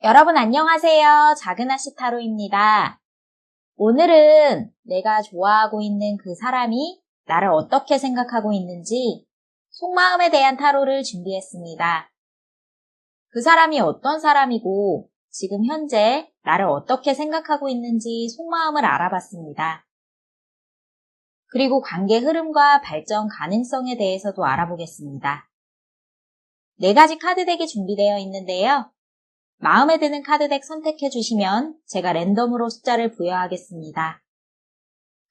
여러분 안녕하세요. 작은아씨 타로입니다. 오늘은 내가 좋아하고 있는 그 사람이 나를 어떻게 생각하고 있는지 속마음에 대한 타로를 준비했습니다. 그 사람이 어떤 사람이고 지금 현재 나를 어떻게 생각하고 있는지 속마음을 알아봤습니다. 그리고 관계 흐름과 발전 가능성에 대해서도 알아보겠습니다. 4가지 카드 덱이 준비되어 있는데요. 마음에 드는 카드덱 선택해 주시면 제가 랜덤으로 숫자를 부여하겠습니다.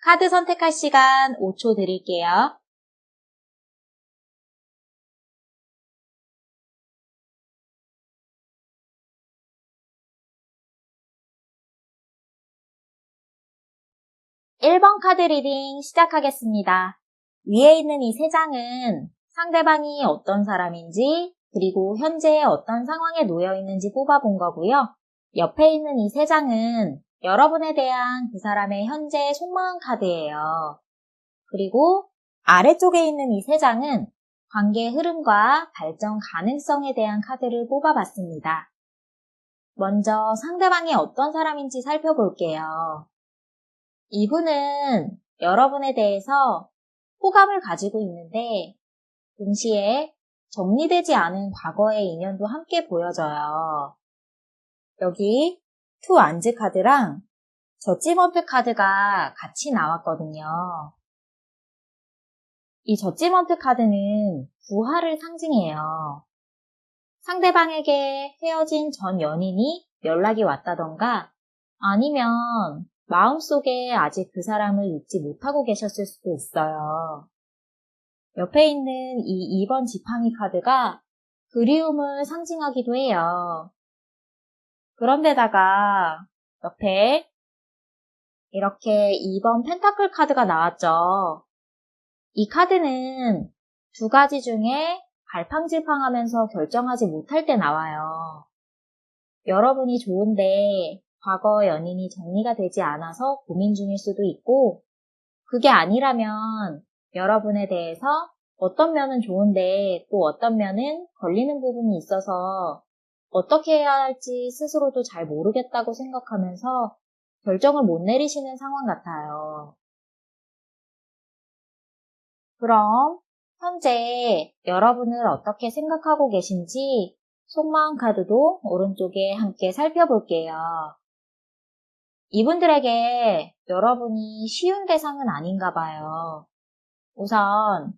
카드 선택할 시간 5초 드릴게요. (1번) 카드 리딩 시작하겠습니다. 위에 있는 이 3장은 상대방이 어떤 사람인지 그리고 현재 어떤 상황에 놓여 있는지 뽑아본 거고요. 옆에 있는 이 3장은 여러분에 대한 그 사람의 현재 속마음 카드예요. 그리고 아래쪽에 있는 이 3장은 관계의 흐름과 발전 가능성에 대한 카드를 뽑아봤습니다. 먼저 상대방이 어떤 사람인지 살펴볼게요. 이분은 여러분에 대해서 호감을 가지고 있는데 동시에 정리되지 않은 과거의 인연도 함께 보여져요. 여기 투 안즈 카드랑 저지먼트 카드가 같이 나왔거든요. 이 저지먼트 카드는 부활을 상징해요. 상대방에게 헤어진 전 연인이 연락이 왔다던가 아니면 마음속에 아직 그 사람을 잊지 못하고 계셨을 수도 있어요. 옆에 있는 이 2번 지팡이 카드가 그리움을 상징하기도 해요. 그런데다가 옆에 이렇게 2번 펜타클 카드가 나왔죠. 이 카드는 2가지 중에 갈팡질팡하면서 결정하지 못할 때 나와요. 여러분이 좋은데 과거 연인이 정리가 되지 않아서 고민 중일 수도 있고 그게 아니라면 여러분에 대해서 어떤 면은 좋은데 또 어떤 면은 걸리는 부분이 있어서 어떻게 해야 할지 스스로도 잘 모르겠다고 생각하면서 결정을 못 내리시는 상황 같아요. 그럼 현재 여러분을 어떻게 생각하고 계신지 속마음 카드도 오른쪽에 함께 살펴볼게요. 이분들에게 여러분이 쉬운 대상은 아닌가 봐요. 우선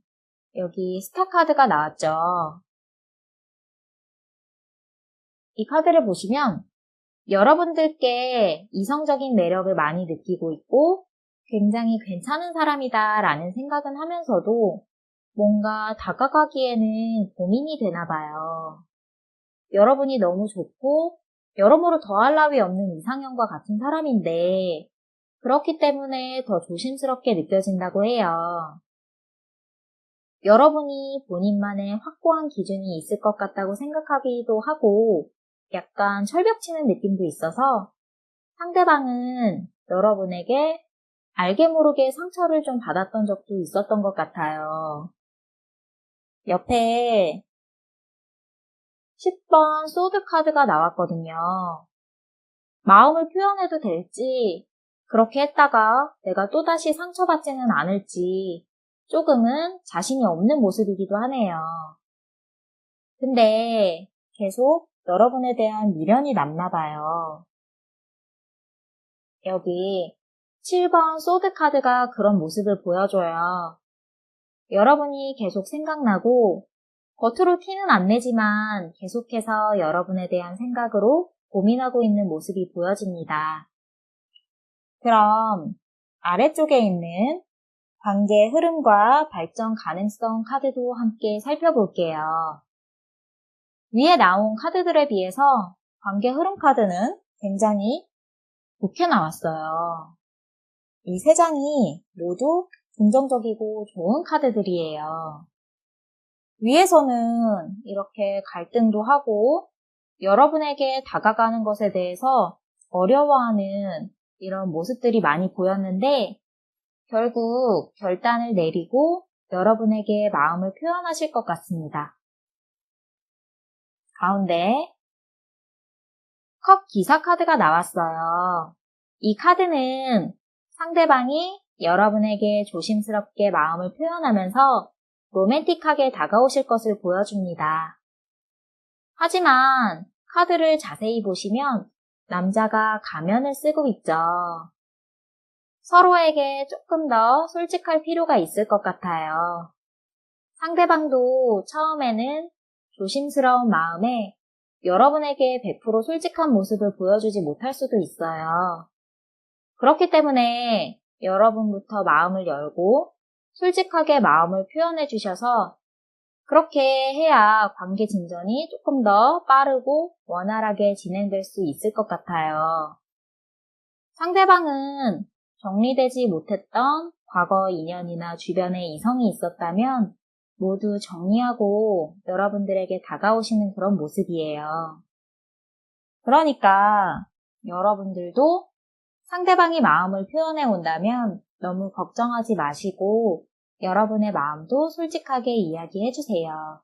여기 스타 카드가 나왔죠. 이 카드를 보시면 여러분들께 이성적인 매력을 많이 느끼고 있고 굉장히 괜찮은 사람이다 라는 생각은 하면서도 뭔가 다가가기에는 고민이 되나 봐요. 여러분이 너무 좋고 여러모로 더할 나위 없는 이상형과 같은 사람인데 그렇기 때문에 더 조심스럽게 느껴진다고 해요. 여러분이 본인만의 확고한 기준이 있을 것 같다고 생각하기도 하고 약간 철벽치는 느낌도 있어서 상대방은 여러분에게 알게 모르게 상처를 좀 받았던 적도 있었던 것 같아요. 옆에 10번 소드 카드가 나왔거든요. 마음을 표현해도 될지 그렇게 했다가 내가 또다시 상처받지는 않을지 조금은 자신이 없는 모습이기도 하네요. 근데 계속 여러분에 대한 미련이 남나 봐요. 여기 7번 소드 카드가 그런 모습을 보여줘요. 여러분이 계속 생각나고 겉으로 티는 안 내지만 계속해서 여러분에 대한 생각으로 고민하고 있는 모습이 보여집니다. 그럼 아래쪽에 있는 관계의 흐름과 발전 가능성 카드도 함께 살펴볼게요. 위에 나온 카드들에 비해서 관계 흐름 카드는 굉장히 좋게 나왔어요. 이 3장이 모두 긍정적이고 좋은 카드들이에요. 위에서는 이렇게 갈등도 하고 여러분에게 다가가는 것에 대해서 어려워하는 이런 모습들이 많이 보였는데 결국 결단을 내리고 여러분에게 마음을 표현하실 것 같습니다. 가운데 컵 기사 카드가 나왔어요. 이 카드는 상대방이 여러분에게 조심스럽게 마음을 표현하면서 로맨틱하게 다가오실 것을 보여줍니다. 하지만 카드를 자세히 보시면 남자가 가면을 쓰고 있죠. 서로에게 조금 더 솔직할 필요가 있을 것 같아요. 상대방도 처음에는 조심스러운 마음에 여러분에게 100% 솔직한 모습을 보여주지 못할 수도 있어요. 그렇기 때문에 여러분부터 마음을 열고 솔직하게 마음을 표현해 주셔서 그렇게 해야 관계 진전이 조금 더 빠르고 원활하게 진행될 수 있을 것 같아요. 상대방은 정리되지 못했던 과거 인연이나 주변에 이성이 있었다면 모두 정리하고 여러분들에게 다가오시는 그런 모습이에요. 그러니까 여러분들도 상대방이 마음을 표현해 온다면 너무 걱정하지 마시고 여러분의 마음도 솔직하게 이야기해 주세요.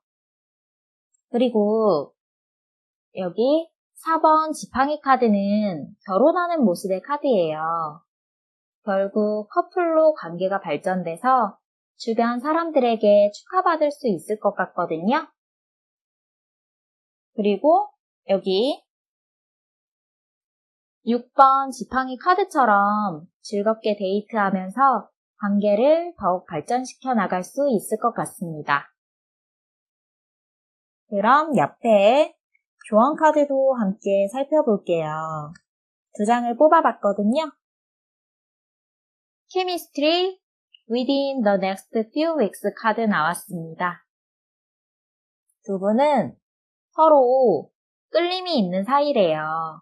그리고 여기 4번 지팡이 카드는 결혼하는 모습의 카드예요. 결국 커플로 관계가 발전돼서 주변 사람들에게 축하받을 수 있을 것 같거든요. 그리고 여기 6번 지팡이 카드처럼 즐겁게 데이트하면서 관계를 더욱 발전시켜 나갈 수 있을 것 같습니다. 그럼 옆에 조언 카드도 함께 살펴볼게요. 두 장을 뽑아봤거든요. Chemistry within the next few weeks 카드 나왔습니다. 두 분은 서로 끌림이 있는 사이래요.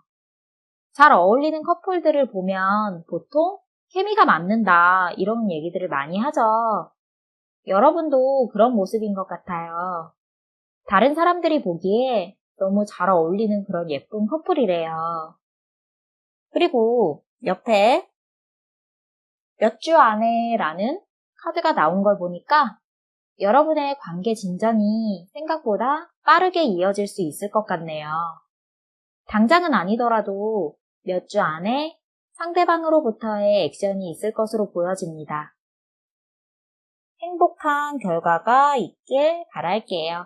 잘 어울리는 커플들을 보면 보통 케미가 맞는다 이런 얘기들을 많이 하죠. 여러분도 그런 모습인 것 같아요. 다른 사람들이 보기에 너무 잘 어울리는 그런 예쁜 커플이래요. 그리고 옆에 몇 주 안에 라는 카드가 나온 걸 보니까 여러분의 관계 진전이 생각보다 빠르게 이어질 수 있을 것 같네요. 당장은 아니더라도 몇 주 안에 상대방으로부터의 액션이 있을 것으로 보여집니다. 행복한 결과가 있길 바랄게요.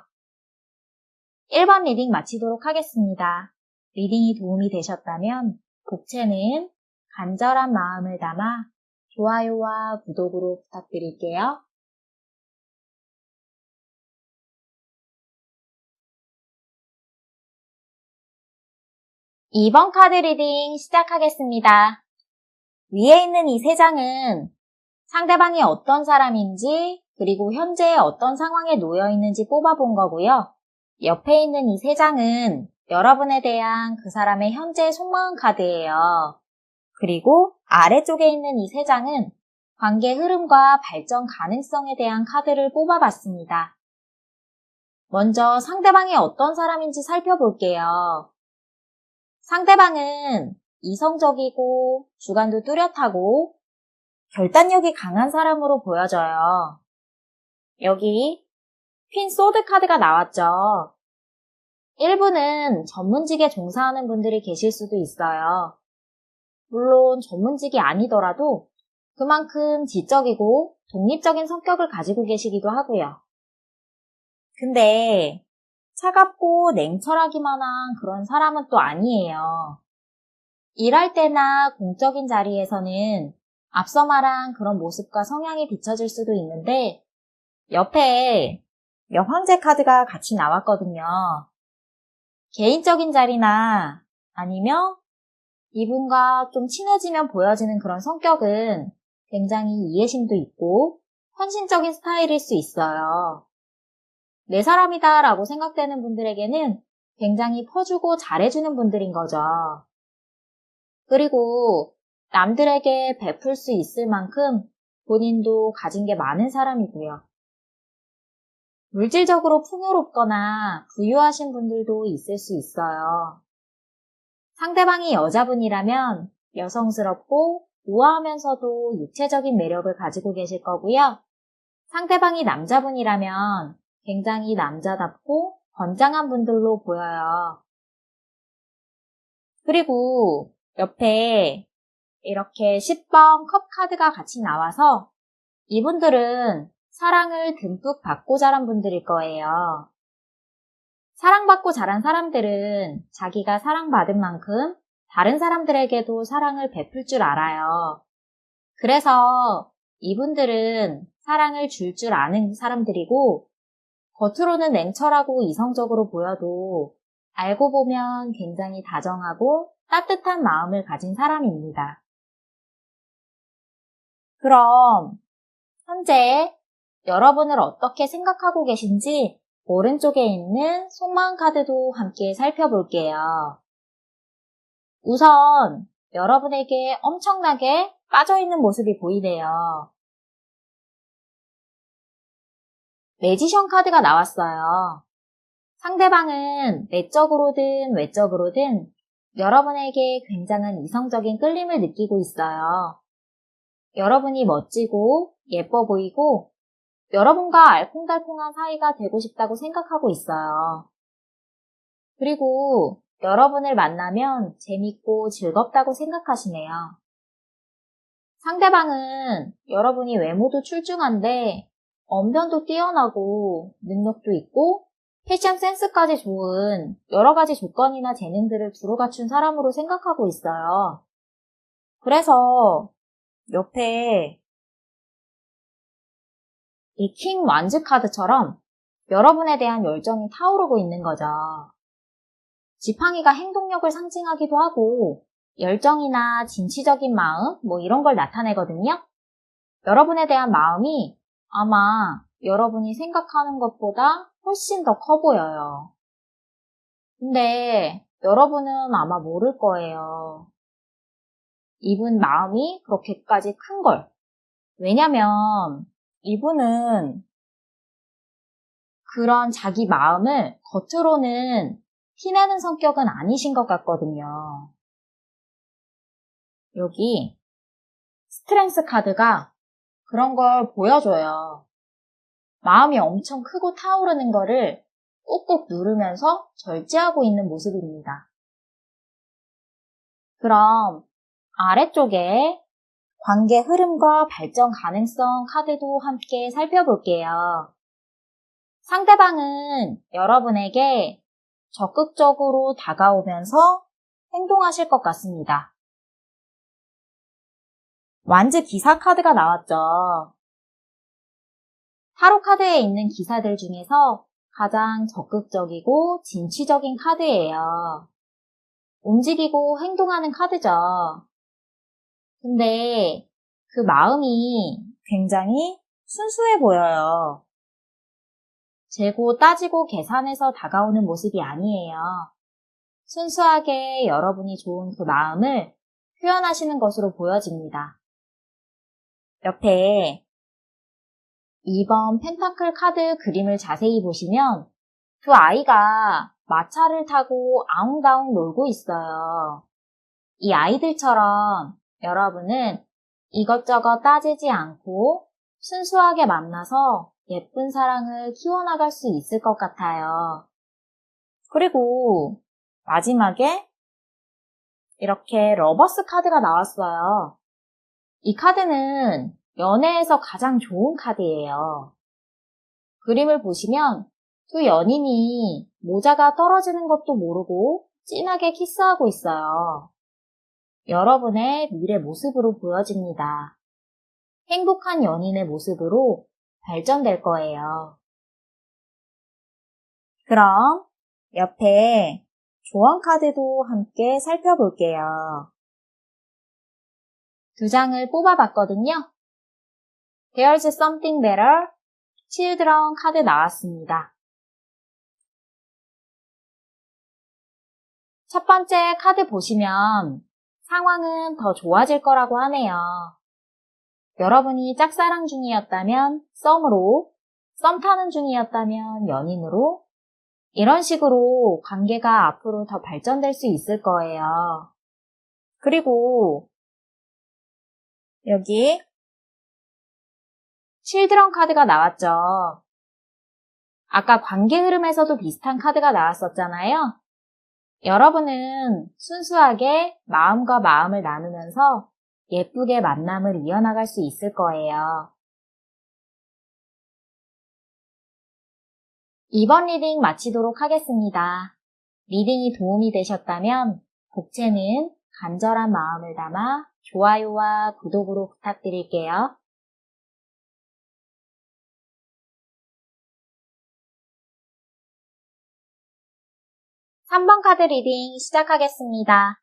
1번 리딩 마치도록 하겠습니다. 리딩이 도움이 되셨다면 복채는 간절한 마음을 담아 좋아요와 구독으로 부탁드릴게요. 2번 카드 리딩 시작하겠습니다. 위에 있는 이 세 장은 상대방이 어떤 사람인지 그리고 현재 어떤 상황에 놓여 있는지 뽑아본 거고요. 옆에 있는 이 세 장은 여러분에 대한 그 사람의 현재 속마음 카드예요. 그리고 아래쪽에 있는 이 세 장은 관계 흐름과 발전 가능성에 대한 카드를 뽑아봤습니다. 먼저 상대방이 어떤 사람인지 살펴볼게요. 상대방은 이성적이고 주관도 뚜렷하고 결단력이 강한 사람으로 보여져요. 여기 퀸 소드 카드가 나왔죠. 일부는 전문직에 종사하는 분들이 계실 수도 있어요. 물론 전문직이 아니더라도 그만큼 지적이고 독립적인 성격을 가지고 계시기도 하고요. 근데 차갑고 냉철하기만 한 그런 사람은 또 아니에요. 일할 때나 공적인 자리에서는 앞서 말한 그런 모습과 성향이 비춰질 수도 있는데 옆에 명황제 카드가 같이 나왔거든요. 개인적인 자리나 아니면 이분과 좀 친해지면 보여지는 그런 성격은 굉장히 이해심도 있고 헌신적인 스타일일 수 있어요. 내 사람이다 라고 생각되는 분들에게는 굉장히 퍼주고 잘해주는 분들인 거죠. 그리고 남들에게 베풀 수 있을 만큼 본인도 가진 게 많은 사람이고요. 물질적으로 풍요롭거나 부유하신 분들도 있을 수 있어요. 상대방이 여자분이라면 여성스럽고 우아하면서도 육체적인 매력을 가지고 계실 거고요. 상대방이 남자분이라면 굉장히 남자답고 건장한 분들로 보여요. 그리고 옆에 이렇게 10번 컵 카드가 같이 나와서 이분들은 사랑을 듬뿍 받고 자란 분들일 거예요. 사랑받고 자란 사람들은 자기가 사랑받은 만큼 다른 사람들에게도 사랑을 베풀 줄 알아요. 그래서 이분들은 사랑을 줄 줄 아는 사람들이고 겉으로는 냉철하고 이성적으로 보여도 알고 보면 굉장히 다정하고 따뜻한 마음을 가진 사람입니다. 그럼 현재 여러분을 어떻게 생각하고 계신지 오른쪽에 있는 속마음 카드도 함께 살펴볼게요. 우선 여러분에게 엄청나게 빠져있는 모습이 보이네요. 매지션 카드가 나왔어요. 상대방은 내적으로든 외적으로든 여러분에게 굉장한 이성적인 끌림을 느끼고 있어요. 여러분이 멋지고 예뻐 보이고 여러분과 알콩달콩한 사이가 되고 싶다고 생각하고 있어요. 그리고 여러분을 만나면 재밌고 즐겁다고 생각하시네요. 상대방은 여러분이 외모도 출중한데 언변도 뛰어나고 능력도 있고 패션 센스까지 좋은 여러 가지 조건이나 재능들을 두루 갖춘 사람으로 생각하고 있어요. 그래서 옆에 이 킹 완즈 카드처럼 여러분에 대한 열정이 타오르고 있는 거죠. 지팡이가 행동력을 상징하기도 하고 열정이나 진취적인 마음 이런 걸 나타내거든요. 여러분에 대한 마음이 아마 여러분이 생각하는 것보다 훨씬 더 커 보여요. 근데 여러분은 아마 모를 거예요. 이분 마음이 그렇게까지 큰 걸. 왜냐면 이분은 그런 자기 마음을 겉으로는 티내는 성격은 아니신 것 같거든요. 여기 스트렝스 카드가 그런 걸 보여줘요. 마음이 엄청 크고 타오르는 거를 꾹꾹 누르면서 절제하고 있는 모습입니다. 그럼 아래쪽에 관계 흐름과 발전 가능성 카드도 함께 살펴볼게요. 상대방은 여러분에게 적극적으로 다가오면서 행동하실 것 같습니다. 완즈 기사 카드가 나왔죠. 타로 카드에 있는 기사들 중에서 가장 적극적이고 진취적인 카드예요. 움직이고 행동하는 카드죠. 근데 그 마음이 굉장히 순수해 보여요. 재고 따지고 계산해서 다가오는 모습이 아니에요. 순수하게 여러분이 좋은 그 마음을 표현하시는 것으로 보여집니다. 옆에 2번 펜타클 카드 그림을 자세히 보시면 두 아이가 마차를 타고 아웅다웅 놀고 있어요. 이 아이들처럼 여러분은 이것저것 따지지 않고 순수하게 만나서 예쁜 사랑을 키워나갈 수 있을 것 같아요. 그리고 마지막에 이렇게 러버스 카드가 나왔어요. 이 카드는 연애에서 가장 좋은 카드예요. 그림을 보시면 두 연인이 모자가 떨어지는 것도 모르고 진하게 키스하고 있어요. 여러분의 미래 모습으로 보여집니다. 행복한 연인의 모습으로 발전될 거예요. 그럼 옆에 조언 카드도 함께 살펴볼게요. 두 장을 뽑아봤거든요. There's something better. Children 카드 나왔습니다. 첫 번째 카드 보시면 상황은 더 좋아질 거라고 하네요. 여러분이 짝사랑 중이었다면 썸으로, 썸 타는 중이었다면 연인으로, 이런 식으로 관계가 앞으로 더 발전될 수 있을 거예요. 그리고 여기 칠드런 카드가 나왔죠. 아까 관계 흐름에서도 비슷한 카드가 나왔었잖아요. 여러분은 순수하게 마음과 마음을 나누면서 예쁘게 만남을 이어나갈 수 있을 거예요. 이번 리딩 마치도록 하겠습니다. 리딩이 도움이 되셨다면 복채는 간절한 마음을 담아 좋아요와 구독으로 부탁드릴게요. 3번 카드 리딩 시작하겠습니다.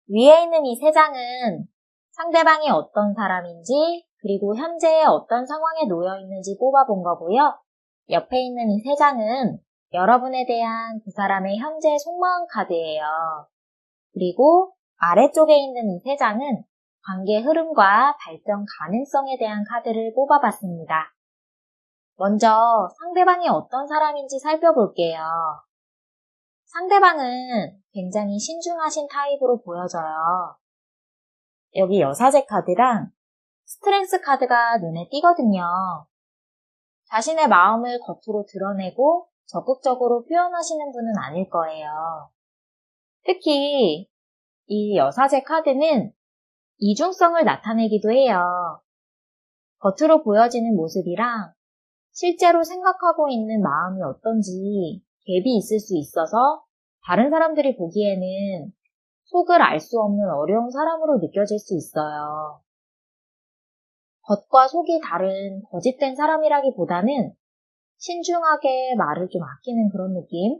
위에 있는 이 세 장은 상대방이 어떤 사람인지 그리고 현재 어떤 상황에 놓여 있는지 뽑아본 거고요. 옆에 있는 이 세 장은 여러분에 대한 그 사람의 현재 속마음 카드예요. 그리고 아래쪽에 있는 이 세 장은 관계 흐름과 발전 가능성에 대한 카드를 뽑아봤습니다. 먼저 상대방이 어떤 사람인지 살펴볼게요. 상대방은 굉장히 신중하신 타입으로 보여져요. 여기 여사제 카드랑 스트렝스 카드가 눈에 띄거든요. 자신의 마음을 겉으로 드러내고 적극적으로 표현하시는 분은 아닐 거예요. 특히 이 여사제 카드는 이중성을 나타내기도 해요. 겉으로 보여지는 모습이랑 실제로 생각하고 있는 마음이 어떤지 갭이 있을 수 있어서 다른 사람들이 보기에는 속을 알 수 없는 어려운 사람으로 느껴질 수 있어요. 겉과 속이 다른 거짓된 사람이라기보다는 신중하게 말을 좀 아끼는 그런 느낌?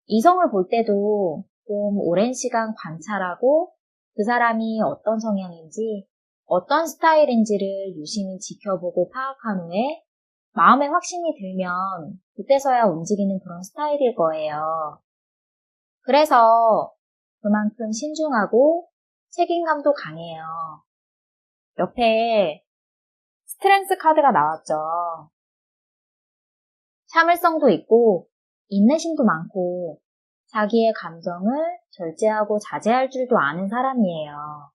이성을 볼 때도 좀 오랜 시간 관찰하고 그 사람이 어떤 성향인지, 어떤 스타일인지를 유심히 지켜보고 파악한 후에 마음에 확신이 들면 그때서야 움직이는 그런 스타일일 거예요. 그래서 그만큼 신중하고 책임감도 강해요. 옆에 스트렝스 카드가 나왔죠. 참을성도 있고 인내심도 많고 자기의 감정을 절제하고 자제할 줄도 아는 사람이에요.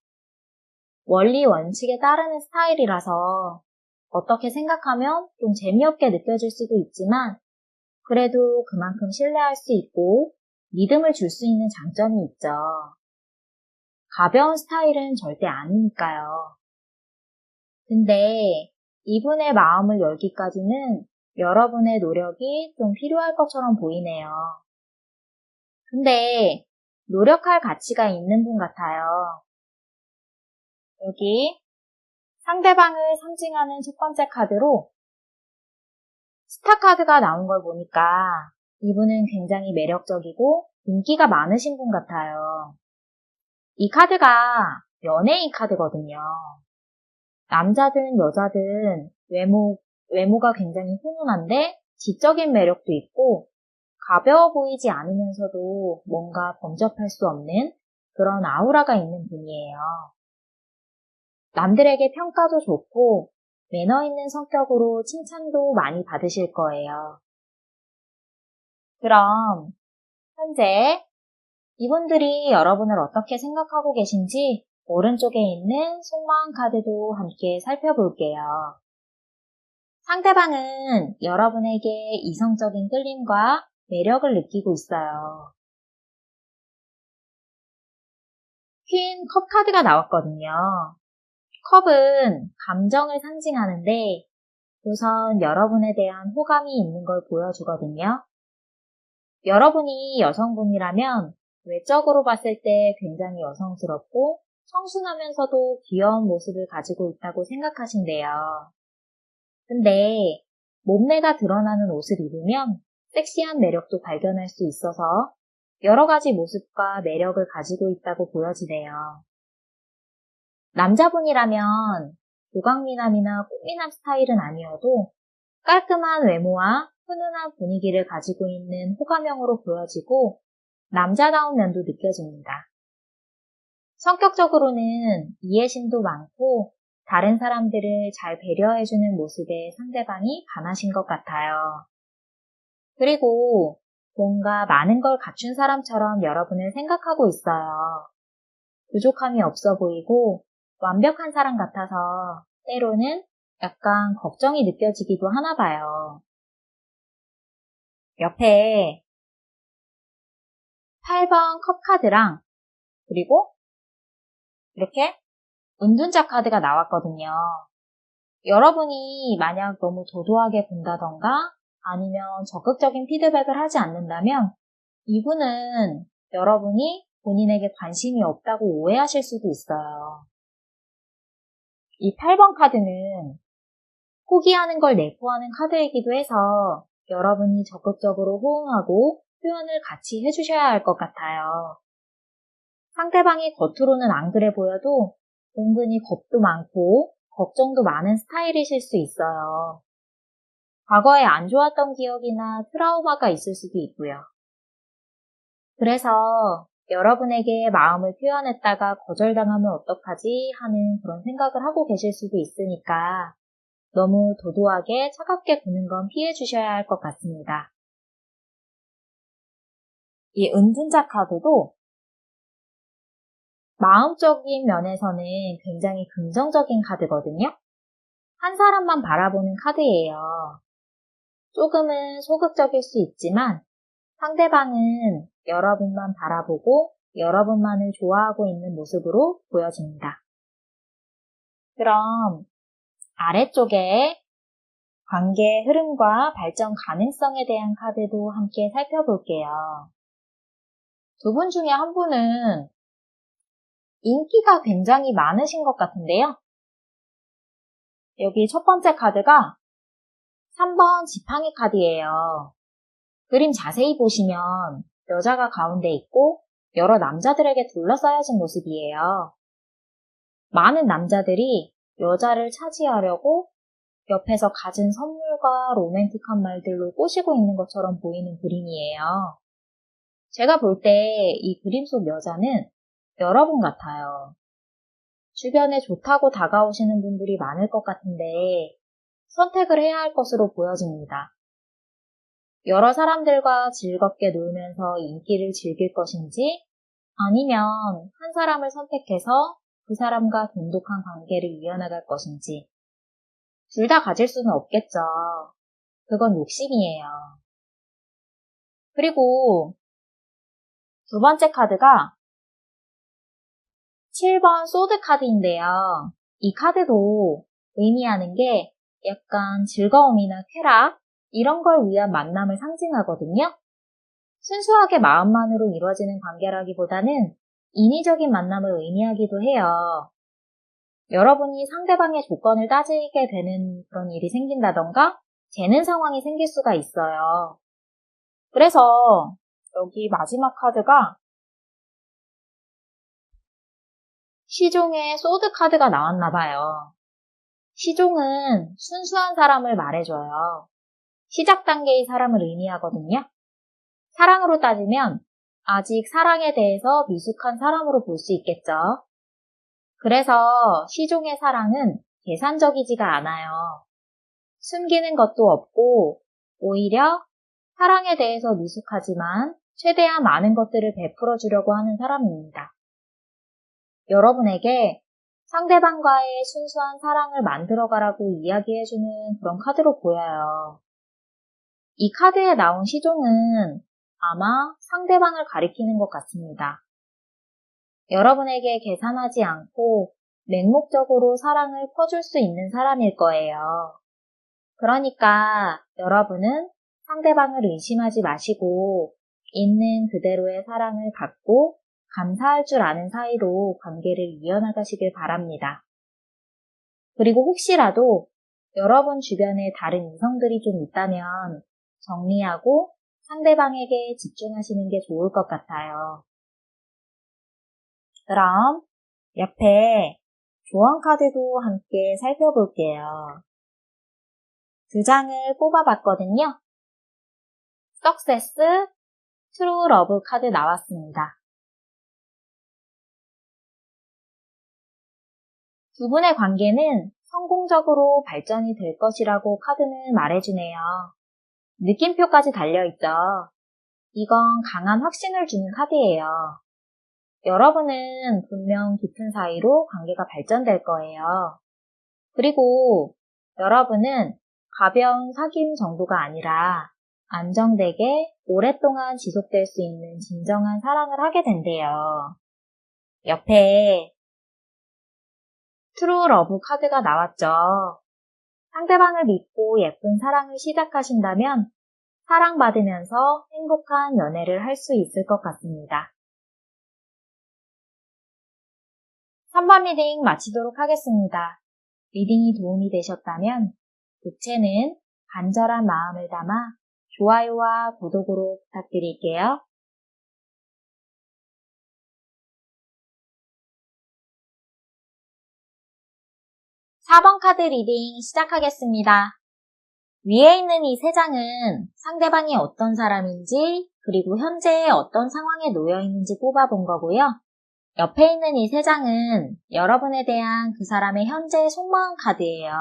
원리 원칙에 따르는 스타일이라서 어떻게 생각하면 좀 재미없게 느껴질 수도 있지만 그래도 그만큼 신뢰할 수 있고 믿음을 줄 수 있는 장점이 있죠. 가벼운 스타일은 절대 아니니까요. 근데 이분의 마음을 열기까지는 여러분의 노력이 좀 필요할 것처럼 보이네요. 근데 노력할 가치가 있는 분 같아요. 여기 상대방을 상징하는 첫 번째 카드로 스타 카드가 나온 걸 보니까 이분은 굉장히 매력적이고 인기가 많으신 분 같아요. 이 카드가 연예인 카드거든요. 남자든 여자든 외모가 굉장히 훈훈한데 지적인 매력도 있고 가벼워 보이지 않으면서도 뭔가 범접할 수 없는 그런 아우라가 있는 분이에요. 남들에게 평가도 좋고 매너 있는 성격으로 칭찬도 많이 받으실 거예요. 그럼 현재 이분들이 여러분을 어떻게 생각하고 계신지 오른쪽에 있는 속마음 카드도 함께 살펴볼게요. 상대방은 여러분에게 이성적인 끌림과 매력을 느끼고 있어요. 퀸 컵 카드가 나왔거든요. 컵은 감정을 상징하는데 우선 여러분에 대한 호감이 있는 걸 보여주거든요. 여러분이 여성분이라면 외적으로 봤을 때 굉장히 여성스럽고 청순하면서도 귀여운 모습을 가지고 있다고 생각하신대요. 근데 몸매가 드러나는 옷을 입으면 섹시한 매력도 발견할 수 있어서 여러 가지 모습과 매력을 가지고 있다고 보여지네요. 남자분이라면 조각미남이나 꽃미남 스타일은 아니어도 깔끔한 외모와 훈훈한 분위기를 가지고 있는 호감형으로 보여지고 남자다운 면도 느껴집니다. 성격적으로는 이해심도 많고 다른 사람들을 잘 배려해주는 모습에 상대방이 반하신 것 같아요. 그리고 뭔가 많은 걸 갖춘 사람처럼 여러분을 생각하고 있어요. 부족함이 없어 보이고 완벽한 사람 같아서 때로는 약간 걱정이 느껴지기도 하나 봐요. 옆에 8번 컵 카드랑 그리고 이렇게 은둔자 카드가 나왔거든요. 여러분이 만약 너무 도도하게 본다던가 아니면 적극적인 피드백을 하지 않는다면 이분은 여러분이 본인에게 관심이 없다고 오해하실 수도 있어요. 이 8번 카드는 포기하는 걸 내포하는 카드이기도 해서 여러분이 적극적으로 호응하고 표현을 같이 해주셔야 할 것 같아요. 상대방이 겉으로는 안 그래 보여도 은근히 겁도 많고 걱정도 많은 스타일이실 수 있어요. 과거에 안 좋았던 기억이나 트라우마가 있을 수도 있고요. 그래서 여러분에게 마음을 표현했다가 거절당하면 어떡하지 하는 그런 생각을 하고 계실 수도 있으니까 너무 도도하게 차갑게 구는 건 피해 주셔야 할 것 같습니다. 이 은둔자 카드도 마음적인 면에서는 굉장히 긍정적인 카드거든요. 한 사람만 바라보는 카드예요. 조금은 소극적일 수 있지만 상대방은 여러분만 바라보고 여러분만을 좋아하고 있는 모습으로 보여집니다. 그럼 아래쪽에 관계의 흐름과 발전 가능성에 대한 카드도 함께 살펴볼게요. 두 분 중에 한 분은 인기가 굉장히 많으신 것 같은데요. 여기 첫 번째 카드가 3번 지팡이 카드예요. 그림 자세히 보시면 여자가 가운데 있고 여러 남자들에게 둘러싸여진 모습이에요. 많은 남자들이 여자를 차지하려고 옆에서 갖은 선물과 로맨틱한 말들로 꼬시고 있는 것처럼 보이는 그림이에요. 제가 볼 때 이 그림 속 여자는 여러분 같아요. 주변에 좋다고 다가오시는 분들이 많을 것 같은데 선택을 해야 할 것으로 보여집니다. 여러 사람들과 즐겁게 놀면서 인기를 즐길 것인지 아니면 한 사람을 선택해서 그 사람과 돈독한 관계를 이어나갈 것인지 둘 다 가질 수는 없겠죠. 그건 욕심이에요. 그리고 두 번째 카드가 7번 소드 카드인데요. 이 카드도 의미하는 게 약간 즐거움이나 쾌락 이런 걸 위한 만남을 상징하거든요. 순수하게 마음만으로 이루어지는 관계라기보다는 인위적인 만남을 의미하기도 해요. 여러분이 상대방의 조건을 따지게 되는 그런 일이 생긴다던가 재는 상황이 생길 수가 있어요. 그래서 여기 마지막 카드가 시종의 소드 카드가 나왔나 봐요. 시종은 순수한 사람을 말해줘요. 시작 단계의 사람을 의미하거든요. 사랑으로 따지면 아직 사랑에 대해서 미숙한 사람으로 볼 수 있겠죠. 그래서 시종의 사랑은 계산적이지가 않아요. 숨기는 것도 없고 오히려 사랑에 대해서 미숙하지만 최대한 많은 것들을 베풀어 주려고 하는 사람입니다. 여러분에게 상대방과의 순수한 사랑을 만들어가라고 이야기해주는 그런 카드로 보여요. 이 카드에 나온 시종은 아마 상대방을 가리키는 것 같습니다. 여러분에게 계산하지 않고 맹목적으로 사랑을 퍼줄 수 있는 사람일 거예요. 그러니까 여러분은 상대방을 의심하지 마시고 있는 그대로의 사랑을 갖고 감사할 줄 아는 사이로 관계를 이어나가시길 바랍니다. 그리고 혹시라도 여러분 주변에 다른 이성들이 좀 있다면 정리하고 상대방에게 집중하시는 게 좋을 것 같아요. 그럼 옆에 조언 카드도 함께 살펴볼게요. 두 장을 뽑아봤거든요. Success, True Love 카드 나왔습니다. 두 분의 관계는 성공적으로 발전이 될 것이라고 카드는 말해주네요. 느낌표까지 달려있죠. 이건 강한 확신을 주는 카드예요. 여러분은 분명 깊은 사이로 관계가 발전될 거예요. 그리고 여러분은 가벼운 사귐 정도가 아니라 안정되게 오랫동안 지속될 수 있는 진정한 사랑을 하게 된대요. 옆에 트루 러브 카드가 나왔죠. 상대방을 믿고 예쁜 사랑을 시작하신다면 사랑받으면서 행복한 연애를 할 수 있을 것 같습니다. 3번 리딩 마치도록 하겠습니다. 리딩이 도움이 되셨다면 부채는 간절한 마음을 담아 좋아요와 구독으로 부탁드릴게요. 4번 카드 리딩 시작하겠습니다. 위에 있는 이 3장은 상대방이 어떤 사람인지 그리고 현재 어떤 상황에 놓여 있는지 뽑아본 거고요. 옆에 있는 이 3장은 여러분에 대한 그 사람의 현재 속마음 카드예요.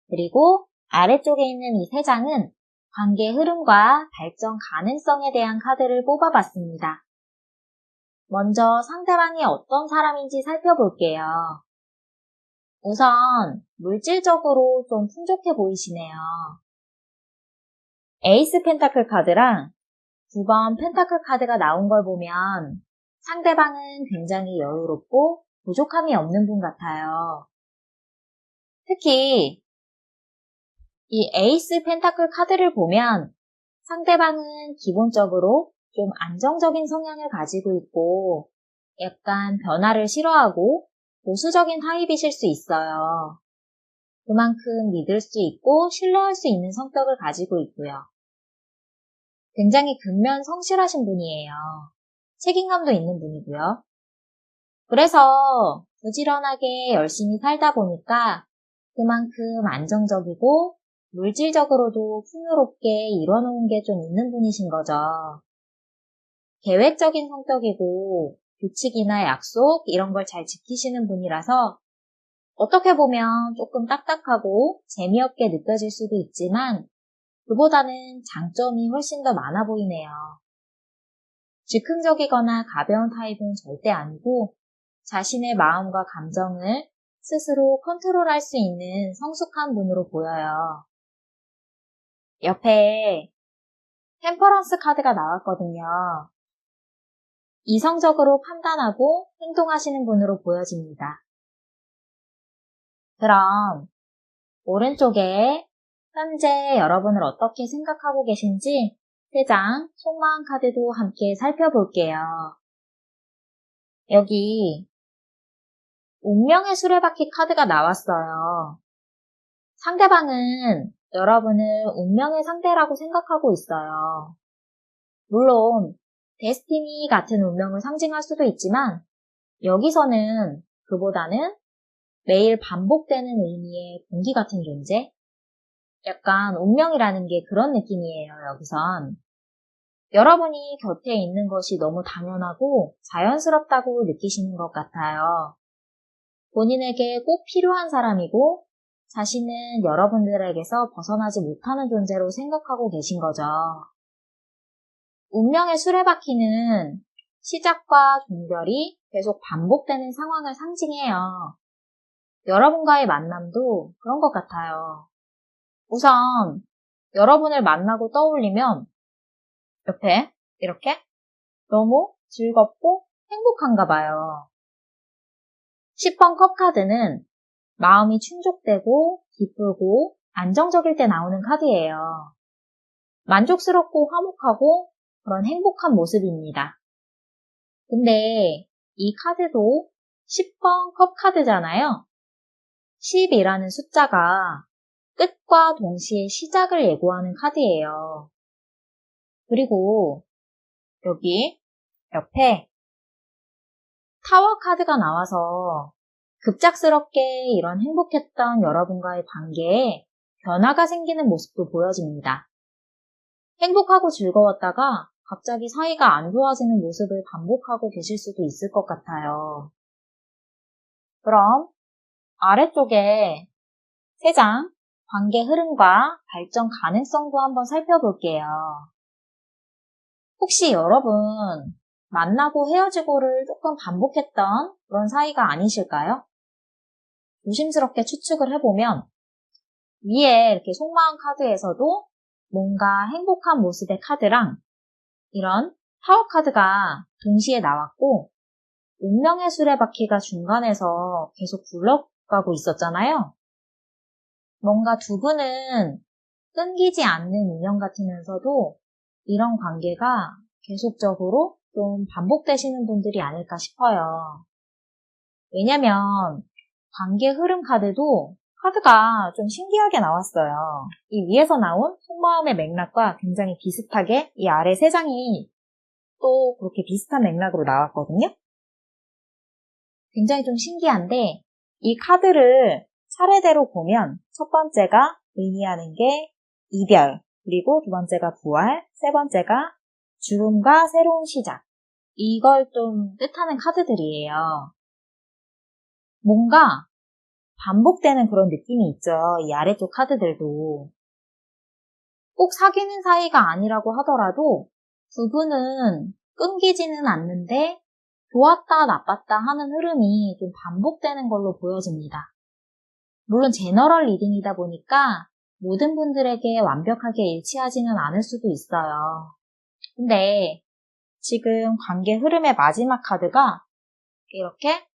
그리고 아래쪽에 있는 이 3장은 관계 흐름과 발전 가능성에 대한 카드를 뽑아봤습니다. 먼저 상대방이 어떤 사람인지 살펴볼게요. 우선 물질적으로 좀 풍족해 보이시네요. 에이스 펜타클 카드랑 9번 펜타클 카드가 나온 걸 보면 상대방은 굉장히 여유롭고 부족함이 없는 분 같아요. 특히 이 에이스 펜타클 카드를 보면 상대방은 기본적으로 좀 안정적인 성향을 가지고 있고 약간 변화를 싫어하고 보수적인 타입이실 수 있어요. 그만큼 믿을 수 있고 신뢰할 수 있는 성격을 가지고 있고요. 굉장히 근면 성실하신 분이에요. 책임감도 있는 분이고요. 그래서 부지런하게 열심히 살다 보니까 그만큼 안정적이고 물질적으로도 풍요롭게 이뤄놓은 게 좀 있는 분이신 거죠. 계획적인 성격이고 규칙이나 약속 이런 걸 잘 지키시는 분이라서 어떻게 보면 조금 딱딱하고 재미없게 느껴질 수도 있지만 그보다는 장점이 훨씬 더 많아 보이네요. 즉흥적이거나 가벼운 타입은 절대 아니고 자신의 마음과 감정을 스스로 컨트롤할 수 있는 성숙한 분으로 보여요. 옆에 템퍼런스 카드가 나왔거든요. 이성적으로 판단하고 행동하시는 분으로 보여집니다. 그럼 오른쪽에 현재 여러분을 어떻게 생각하고 계신지 3장 속마음 카드도 함께 살펴볼게요. 여기 운명의 수레바퀴 카드가 나왔어요. 상대방은 여러분을 운명의 상대라고 생각하고 있어요. 물론 데스티니 같은 운명을 상징할 수도 있지만 여기서는 그보다는 매일 반복되는 의미의 공기 같은 존재? 약간 운명이라는 게 그런 느낌이에요, 여기선. 여러분이 곁에 있는 것이 너무 당연하고 자연스럽다고 느끼시는 것 같아요. 본인에게 꼭 필요한 사람이고 자신은 여러분들에게서 벗어나지 못하는 존재로 생각하고 계신 거죠. 운명의 수레바퀴는 시작과 종결이 계속 반복되는 상황을 상징해요. 여러분과의 만남도 그런 것 같아요. 우선 여러분을 만나고 떠올리면 옆에 이렇게 너무 즐겁고 행복한가 봐요. 10번 컵 카드는 마음이 충족되고 기쁘고 안정적일 때 나오는 카드예요. 만족스럽고 화목하고 그런 행복한 모습입니다. 근데 이 카드도 10번 컵 카드잖아요. 10이라는 숫자가 끝과 동시에 시작을 예고하는 카드예요. 그리고 여기 옆에 타워 카드가 나와서 급작스럽게 이런 행복했던 여러분과의 관계에 변화가 생기는 모습도 보여집니다. 행복하고 즐거웠다가 갑자기 사이가 안 좋아지는 모습을 반복하고 계실 수도 있을 것 같아요. 그럼 아래쪽에 3장 관계 흐름과 발전 가능성도 한번 살펴볼게요. 혹시 여러분 만나고 헤어지고를 조금 반복했던 그런 사이가 아니실까요? 조심스럽게 추측을 해보면 위에 이렇게 속마음 카드에서도 뭔가 행복한 모습의 카드랑 이런 타워 카드가 동시에 나왔고 운명의 수레바퀴가 중간에서 계속 굴러가고 있었잖아요. 뭔가 두 분은 끊기지 않는 인연 같으면서도 이런 관계가 계속적으로 좀 반복되시는 분들이 아닐까 싶어요. 왜냐면 관계 흐름 카드도 카드가 좀 신기하게 나왔어요. 이 위에서 나온 속마음의 맥락과 굉장히 비슷하게 이 아래 세 장이 또 그렇게 비슷한 맥락으로 나왔거든요. 굉장히 좀 신기한데 이 카드를 차례대로 보면 첫 번째가 의미하는 게 이별, 그리고 두 번째가 부활, 세 번째가 죽음과 새로운 시작. 이걸 좀 뜻하는 카드들이에요. 뭔가 반복되는 그런 느낌이 있죠. 이 아래쪽 카드들도. 꼭 사귀는 사이가 아니라고 하더라도 두 분은 끊기지는 않는데 좋았다 나빴다 하는 흐름이 좀 반복되는 걸로 보여집니다. 물론 제너럴 리딩이다 보니까 모든 분들에게 완벽하게 일치하지는 않을 수도 있어요. 근데 지금 관계 흐름의 마지막 카드가 이렇게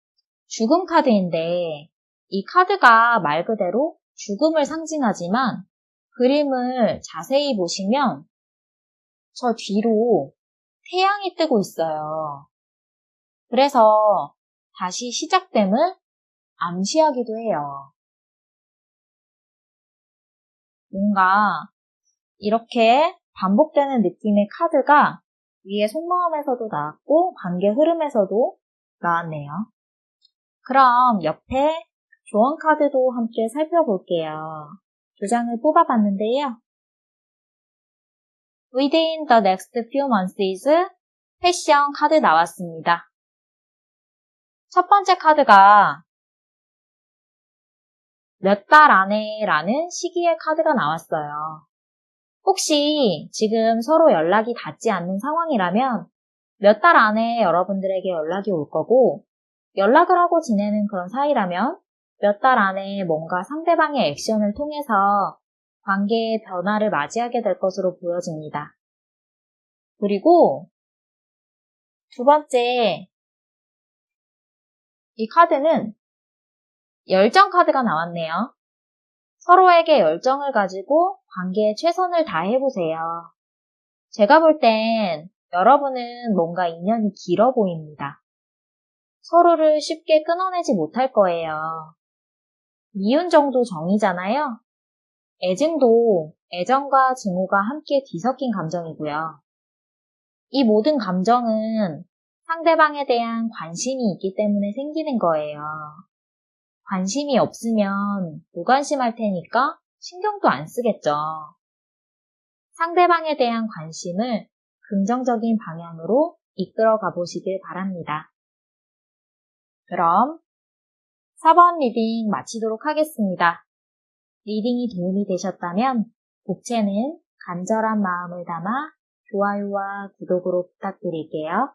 죽음 카드인데 이 카드가 말 그대로 죽음을 상징하지만 그림을 자세히 보시면 저 뒤로 태양이 뜨고 있어요. 그래서 다시 시작됨을 암시하기도 해요. 뭔가 이렇게 반복되는 느낌의 카드가 위에 속마음에서도 나왔고 관계 흐름에서도 나왔네요. 그럼 옆에 조언 카드도 함께 살펴볼게요. 두 장을 뽑아봤는데요. Within the next few months 패션 카드 나왔습니다. 첫 번째 카드가 몇 달 안에 라는 시기의 카드가 나왔어요. 혹시 지금 서로 연락이 닿지 않는 상황이라면 몇 달 안에 여러분들에게 연락이 올 거고 연락을 하고 지내는 그런 사이라면 몇 달 안에 뭔가 상대방의 액션을 통해서 관계의 변화를 맞이하게 될 것으로 보여집니다. 그리고 두 번째, 이 카드는 열정 카드가 나왔네요. 서로에게 열정을 가지고 관계에 최선을 다해보세요. 제가 볼 땐 여러분은 뭔가 인연이 길어 보입니다. 서로를 쉽게 끊어내지 못할 거예요. 미운 정도 정이잖아요. 애증도 애정과 증오가 함께 뒤섞인 감정이고요. 이 모든 감정은 상대방에 대한 관심이 있기 때문에 생기는 거예요. 관심이 없으면 무관심할 테니까 신경도 안 쓰겠죠. 상대방에 대한 관심을 긍정적인 방향으로 이끌어 가보시길 바랍니다. 그럼 4번 리딩 마치도록 하겠습니다. 리딩이 도움이 되셨다면 복채는 간절한 마음을 담아 좋아요와 구독으로 부탁드릴게요.